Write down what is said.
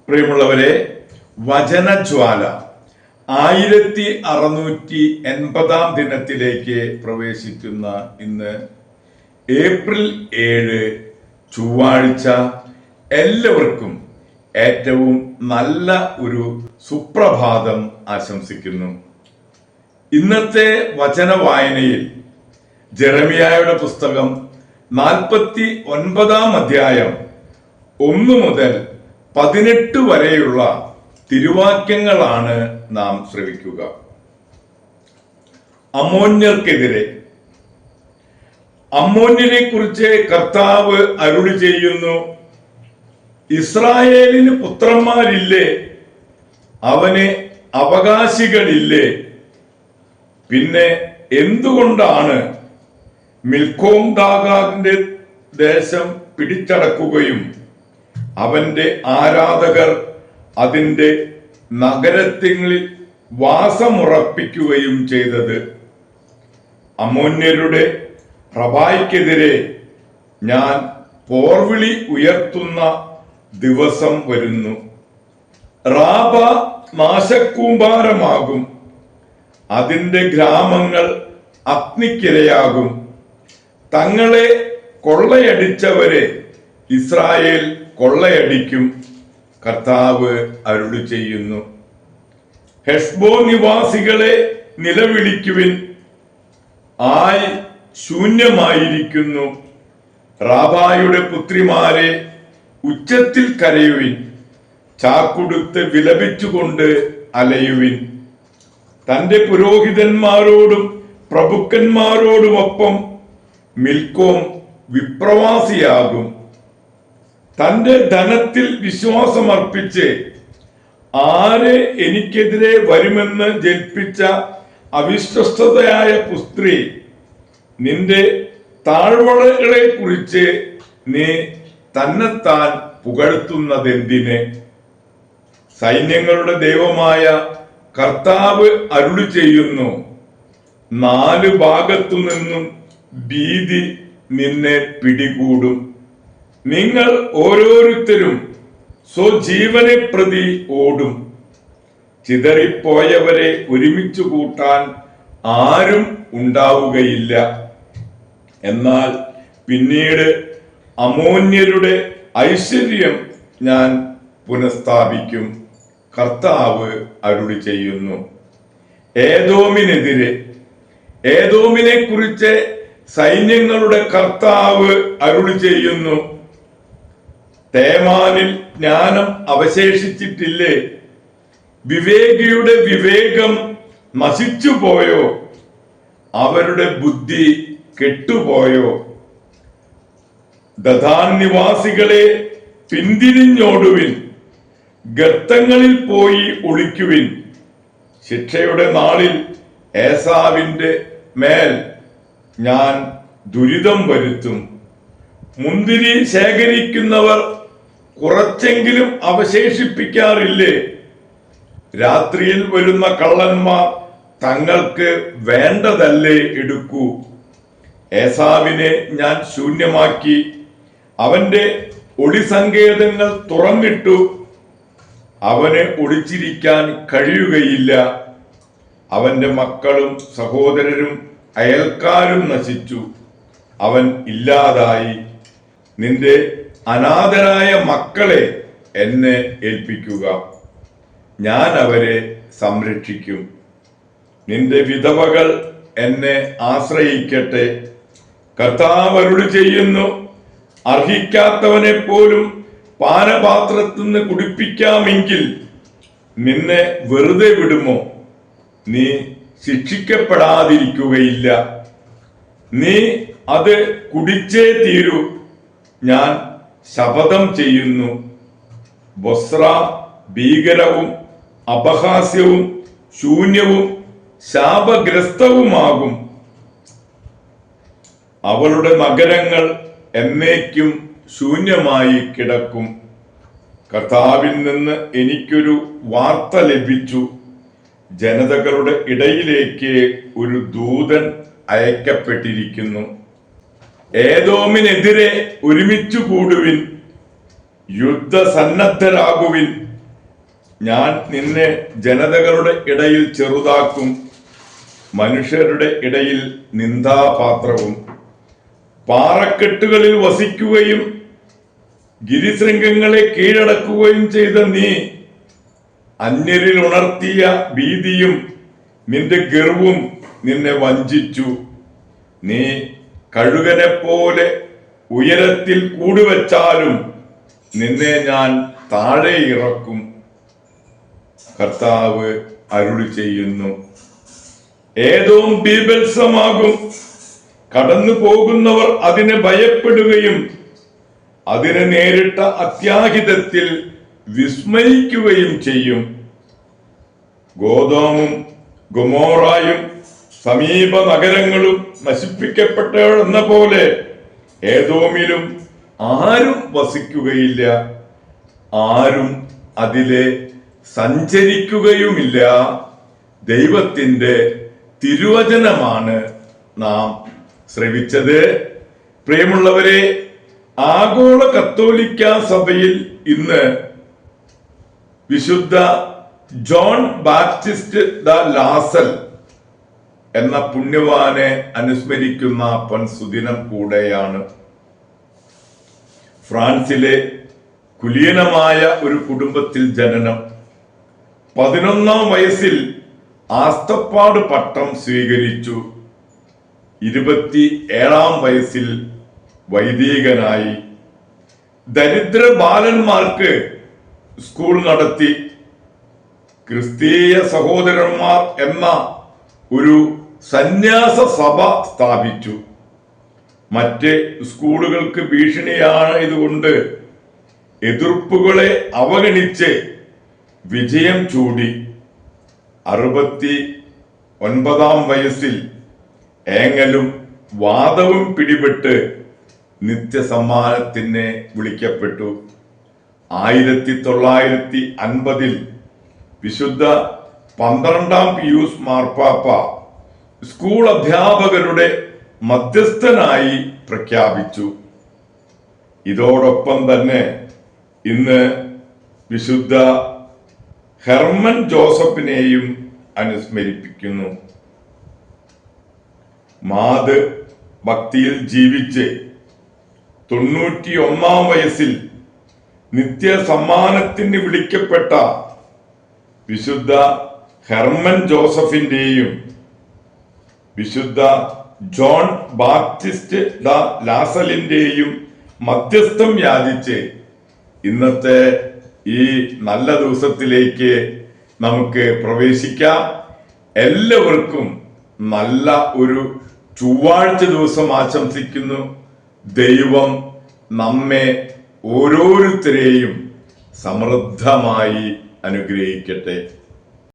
പ്രിയമുള്ളവരെ, വചനജ്വാല 1680 ദിനത്തിലേക്ക് പ്രവേശിക്കുന്ന ഇന്ന് ഏപ്രിൽ 7 ചൊവ്വാഴ്ച എല്ലാവർക്കും ഏറ്റവും നല്ല ഒരു സുപ്രഭാതം ആശംസിക്കുന്നു. ഇന്നത്തെ വചന വായനയിൽ ജെറമിയായുടെ പുസ്തകം 49 അധ്യായം 1 മുതൽ 18 വരെയുള്ള തിരുവാക്യങ്ങളാണ് നാം ശ്രവിക്കുക. അമ്മോന്യർക്കെതിരെ. അമ്മോന്യരെ കുറിച്ച് കർത്താവ് അരുളി ചെയ്യുന്നു, ഇസ്രായേലിന് പുത്രന്മാരില്ലേ, അവന് അവകാശികളില്ലേ? പിന്നെ എന്തുകൊണ്ടാണ് മിൽക്കോം ദാഗാന്റെ ദേശം പിടിച്ചടക്കുകയും അവന്റെ ആരാധകർ അതിന്റെ നഗരങ്ങളിൽ വാസമുറപ്പിക്കുകയും ചെയ്തത്? അമ്മോന്യരുടെ റബായ്ക്കെതിരെ ഞാൻ പോർവിളി ഉയർത്തുന്ന ദിവസം വരുന്നു. റാബ നാശക്കൂമ്പാരമാകും, അതിന്റെ ഗ്രാമങ്ങൾ അഗ്നിക്കിരയാകും. തങ്ങളെ കൊള്ളയടിച്ചവരെ ഇസ്രായേൽ കൊള്ളയടിക്കും, കർത്താവ് അരുളി ചെയ്യുന്നു. ഹെഷ്ബോൻ നിവാസികളെ നിലവിളിക്കുവിൻ, ആയ് ശൂന്യമായിരിക്കുന്നു. റാബായുടെ പുത്രിമാരെ ഉച്ചത്തിൽ കരയുവിൻ, ചാക്കുടുത്ത് വിലപിച്ചുകൊണ്ട് അലയുവിൻ. തന്റെ പുരോഹിതന്മാരോടും പ്രഭുക്കന്മാരോടുമൊപ്പം മിൽക്കോം വിപ്രവാസിയാകും. തന്റെ ധനത്തിൽ വിശ്വാസമർപ്പിച്ച് ആര് എനിക്കെതിരെ വരുമെന്ന് ജൽപ്പിച്ച അവിശ്വസ്തയായ പുത്രി, നിന്റെ താഴ്വരകളെ കുറിച്ച് നീ തന്നെത്താൻ പുകഴ്ത്തുന്നതെന്തിന്? സൈന്യങ്ങളുടെ ദൈവമായ കർത്താവ് അരുളി ചെയ്യുന്നു, 4 ഭാഗത്തു നിന്നും ഭീതി നിന്നെ പിടികൂടും. നിങ്ങൾ ഓരോരുത്തരും സ്വജീവനെ പ്രതി ഓടും. ചിതറിപ്പോയവരെ ഒരുമിച്ച് കൂട്ടാൻ ആരും ഉണ്ടാവുകയില്ല. എന്നാൽ പിന്നീട് അമ്മോന്യരുടെ ഐശ്വര്യം ഞാൻ പുനഃസ്ഥാപിക്കും, കർത്താവ് അരുളി ചെയ്യുന്നു. ഏദോമിനെതിരെ. ഏദോമിനെ കുറിച്ച് സൈന്യങ്ങളുടെ കർത്താവ് അരുളി ചെയ്യുന്നു, തേമാനിൽ ജ്ഞാനം അവശേഷിച്ചിട്ടില്ലേ? വിവേകിയുടെ വിവേകം നശിച്ചുപോയോ? അവരുടെ ബുദ്ധി കെട്ടുപോയോ? ദദാൻ നിവാസികളെ പിന്തിരിഞ്ഞോടുവിൻ, ഗർത്തങ്ങളിൽ പോയി ഒളിക്കുവിൻ. ശിക്ഷയുടെ നാളിൽ ഏസാവിന്റെ മേൽ ഞാൻ ദുരിതം വരുത്തും. മുന്തിരി ശേഖരിക്കുന്നവർ കുറച്ചെങ്കിലും അവശേഷിപ്പിക്കാറില്ലേ? രാത്രിയിൽ വരുന്ന കള്ളന്മാർ തങ്ങൾക്ക് വേണ്ടതല്ലേ എടുക്കൂ. ഏസാവിനെ ഞാൻ ശൂന്യമാക്കി, അവന്റെ ഒളിസങ്കേതങ്ങൾ തുറന്നിട്ടു. അവന് ഒളിച്ചിരിക്കാൻ കഴിയുകയില്ല. അവന്റെ മക്കളും സഹോദരരും അയൽക്കാരും നശിച്ചു, അവൻ ഇല്ലാതായി. നിന്റെ അനാഥരായ മക്കളെ എന്നെ ഏൽപ്പിക്കുക, ഞാൻ അവരെ സംരക്ഷിക്കും. നിന്റെ വിധവകൾ എന്നെ ആശ്രയിക്കട്ടെ, കർത്താവ് അരുളി ചെയ്യുന്നു. അർഹിക്കാത്തവനെ പോലും പാനപാത്രത്തിൽ നിന്ന് കുടിപ്പിക്കാമെങ്കിൽ നിന്നെ വെറുതെ വിടുമോ? നീ ശിക്ഷിക്കപ്പെടാതിരിക്കുകയില്ല. നീ അത് കുടിച്ചേ തീരൂ, ഞാൻ ശപഥം ചെയ്യുന്നു. ബൊസ്ര ഭീകരവും അപഹാസ്യവും ശൂന്യവും ശാപഗ്രസ്തവുമാകും. അവളുടെ നഗരങ്ങൾ എന്നേക്കും ശൂന്യമായി കിടക്കും. കർത്താവിൽ നിന്ന് എനിക്കൊരു വാർത്ത ലഭിച്ചു. ജനതകളുടെ ഇടയിലേക്ക് ഒരു ദൂതൻ അയക്കപ്പെട്ടിരിക്കുന്നു. ഏദോമിനെതിരെ ഒരുമിച്ചു കൂടുവിൻ, യുദ്ധസന്നദ്ധരാകുവിൻ. ഞാൻ നിന്നെ ജനതകളുടെ ഇടയിൽ ചെറുതാക്കും, മനുഷ്യരുടെ ഇടയിൽ നിന്ദാപാത്രവും. പാറക്കെട്ടുകളിൽ വസിക്കുകയും ഗിരിശൃംഗങ്ങളെ കീഴടക്കുകയും ചെയ്ത നീ അന്യരിൽ ഉണർത്തിയ ഭീതിയും നിന്റെ ഗർവും നിന്നെ വഞ്ചിച്ചു. നീ കഴുകനെ പോലെ ഉയരത്തിൽ കൂടുവച്ചാലും നിന്നെ ഞാൻ താഴെ ഇറക്കും. കർത്താവ് അരുളി ചെയ്യുന്നു. ഏദോം ബീഭത്സമാകും, കടന്നു പോകുന്നവർ അതിനെ ഭയപ്പെടുകയും അതിനെ നേരിട്ട അത്യാഹിതത്തിൽ വിസ്മയിക്കുകയും ചെയ്യും. ഗോദോമും ഗൊമോറായും സമീപ നഗരങ്ങളും നശിപ്പിക്കപ്പെട്ടവരെന്ന പോലെ ഏദോമിലും ആരും വസിക്കുകയില്ല, ആരും അതിലെ സഞ്ചരിക്കുകയുമില്ല. ദൈവത്തിന്റെ തിരുവചനമാണ് നാം ശ്രവിച്ചത്. പ്രിയമുള്ളവരെ, ആഗോള കത്തോലിക്ക സഭയിൽ ഇന്ന് വിശുദ്ധ ജോൺ ബാപ്റ്റിസ്റ്റ് ദ ലാസൽ എന്ന പുണ്യവാനെ അനുസ്മരിക്കുന്ന പൊൻസുദിനം കൂടെയാണ്. ഫ്രാൻസിലെ കുലീനമായ ഒരു കുടുംബത്തിൽ ജനനം. 11-ാം വയസ്സിൽ ആസ്തപ്പാട് പട്ടം സ്വീകരിച്ചു. 27-ാം വയസ്സിൽ വൈദികനായി. ദരിദ്ര ബാലന്മാർക്ക് സ്കൂൾ നടത്തി. ക്രിസ്തീയ സഹോദരന്മാർ എന്ന ഒരു സന്യാസ സഭ സ്ഥാപിച്ചു. മറ്റ് സ്കൂളുകൾക്ക് ഭീഷണിയായതുകൊണ്ട് എതിർപ്പുകളെ അവഗണിച്ച് വിജയം ചൂടി. 69-ാം വയസ്സിൽ ഏങ്ങലും വാദവും പിടിപെട്ട് നിത്യസമ്മാനത്തിന് വിളിക്കപ്പെട്ടു. 1950-ൽ വിശുദ്ധ 12-ാം പിയൂസ് മാർപ്പാപ്പ സ്കൂൾ അധ്യാപകരുടെ മധ്യസ്ഥനായി പ്രഖ്യാപിച്ചു. ഇതോടൊപ്പം തന്നെ ഇന്ന് വിശുദ്ധ ഹെർമൻ ജോസഫിനെയും അനുസ്മരിപ്പിക്കുന്നു. മാത് ഭക്തിയിൽ ജീവിച്ച് 91-ാം വയസ്സിൽ നിത്യസമ്മാനത്തിന് വിളിക്കപ്പെട്ട വിശുദ്ധ ഹെർമൻ ജോസഫിന്റെയും വിശുദ്ധ ജോൺ ബാപ്റ്റിസ്റ്റ് ദ ലാസലിന്റെയും മധ്യസ്ഥം യാചിച്ച് ഇന്നത്തെ ഈ നല്ല ദിവസത്തിലേക്ക് നമുക്ക് പ്രവേശിക്കാം. എല്ലാവർക്കും നല്ല ഒരു ചൊവ്വാഴ്ച ദിവസം ആശംസിക്കുന്നു. ദൈവം നമ്മെ ഓരോരുത്തരെയും സമൃദ്ധമായി അനുഗ്രഹിക്കട്ടെ.